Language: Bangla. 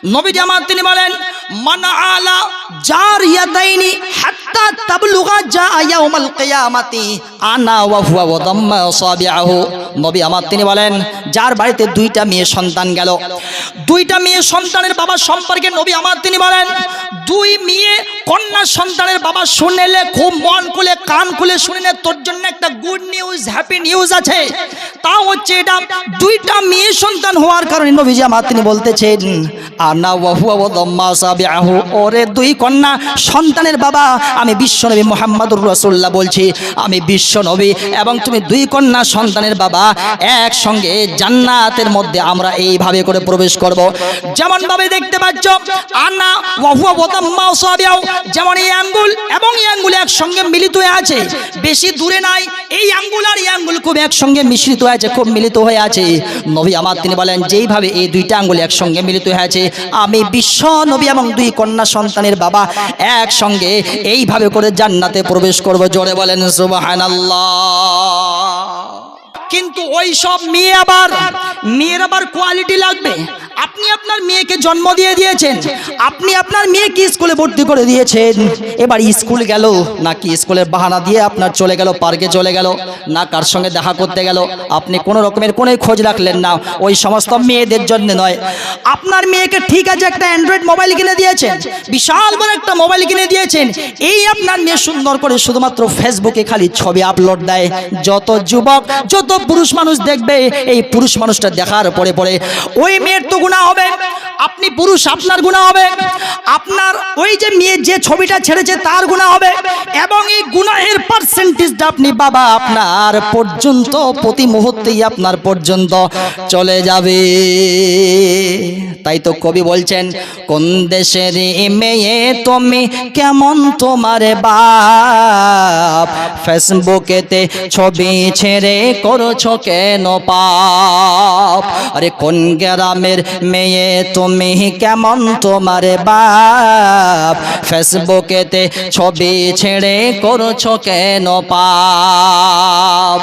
নবীজি আমার তিনি বলেন, মান আলা জারিয়াতাইনি হাত্তা তাবলুগা জা ইয়াউমাল কিয়ামাতি আনা ওয়া হুয়া ওয়া দাম্মা আসাবিআহু। নবী আমার তিনি বলেন, যার বাড়িতে দুইটা মেয়ে সন্তান গেল, দুইটা মেয়ে সন্তানের বাবা সম্পর্কে নবী আমার তিনি বলেন, দুই মেয়ে কন্যা সন্তানের বাবা শুনেলে খুব মন খুলে কান খুলে শুনে নে, তোর জন্য একটা গুড নিউজ, হ্যাপি নিউজ আছে। তা হচ্ছে এটা দুইটা মেয়ে সন্তান হওয়ার কারণে নবীজি আমার তিনি বলতেছেন, আনা ওয়া হুয়া ওয়া দাম্মা আসাবিআহু, ওরে দুই কন্যা সন্তানের বাবা আমি বিশ্বনবী মুহাম্মদুর রাসূলুল্লাহ বলছি, আমি বিশ্বনবী এবং তুমি দুই কন্যা সন্তানের বাবা একসঙ্গে জান্নাতের মধ্যে আমরা এইভাবে করে প্রবেশ করব। যেমন ভাবে দেখতে পাচ্ছ, আনা ওয়া হুয়া ওয়া দাম্মা আসাবিআহু, যেমন এই আঙ্গুল এবং এই আঙ্গুল একসঙ্গে মিলিত হয়ে আছে, বেশি দূরে নাই, এই আঙ্গুল আর এই আঙ্গুল খুব একসঙ্গে মিশ্রিত হয়ে আছে, খুব মিলিত হয়ে আছে। নবী আমার তিনি বলেন, যেইভাবে এই দুইটা আঙ্গুল একসঙ্গে মিলিত হয়ে আছে, আমি বিশ্ব নবী এবং দুই কন্যা সন্তানের বাবা একসঙ্গে এইভাবে করে জান্নাতে প্রবেশ করব। জোরে বলেন সুবহানাল্লাহ। কিন্তু ওই সব মেয়ের আবার কোয়ালিটি লাগবে। আপনি আপনার মেয়েকে জন্ম দিয়ে দিয়েছেন, আপনি আপনার মেয়েকে স্কুলে ভর্তি করে দিয়েছেন, এবার স্কুল গেল নাকি স্কুলের বাহানা দিয়ে আপনার চলে গেল পার্কে চলে গেল, না কার সঙ্গে দেখা করতে গেল, আপনি কোনো রকমের কোনো খোঁজ রাখলেন না, ওই সমস্ত মেয়েদের জন্য নয়। আপনার মেয়েকে ঠিক আছে একটা অ্যান্ড্রয়েড মোবাইল কিনে দিয়েছেন, বিশাল বড় একটা মোবাইল কিনে দিয়েছেন, এই আপনার মেয়ে সুন্দর করে শুধুমাত্র ফেসবুকে খালি ছবি আপলোড দেয়, যত যুবক যত পুরুষ মানুষ দেখবে, এই পুরুষ মানুষটা দেখার পরে পরে ওই মেয়ের তো গুনাহ হবে, আপনি পুরুষ আপনার গুনাহ হবে, আপনার ওই যে মেয়ে যে ছবিটা ছেড়েছে তার গুনাহ হবে, এবং এই গুনাহের পার্সেন্টেজটা আপনি বাবা আপনার পর্যন্ত প্রতি মুহূর্তেই আপনার পর্যন্ত চলে যাবে। তাই তো কবি বলছেন, কোন দেশের মেয়ে তুমি কেমন তোমার বাপ, ফেসবুকেতে ছবি ছেড়ে করছো কেন পাপ। আরে কোন গ্রামের মেয়ে তুমি কেমন তোমার বাপ, ফেসবুকেতে ছবি ছেড়ে করছো কেন পাপ।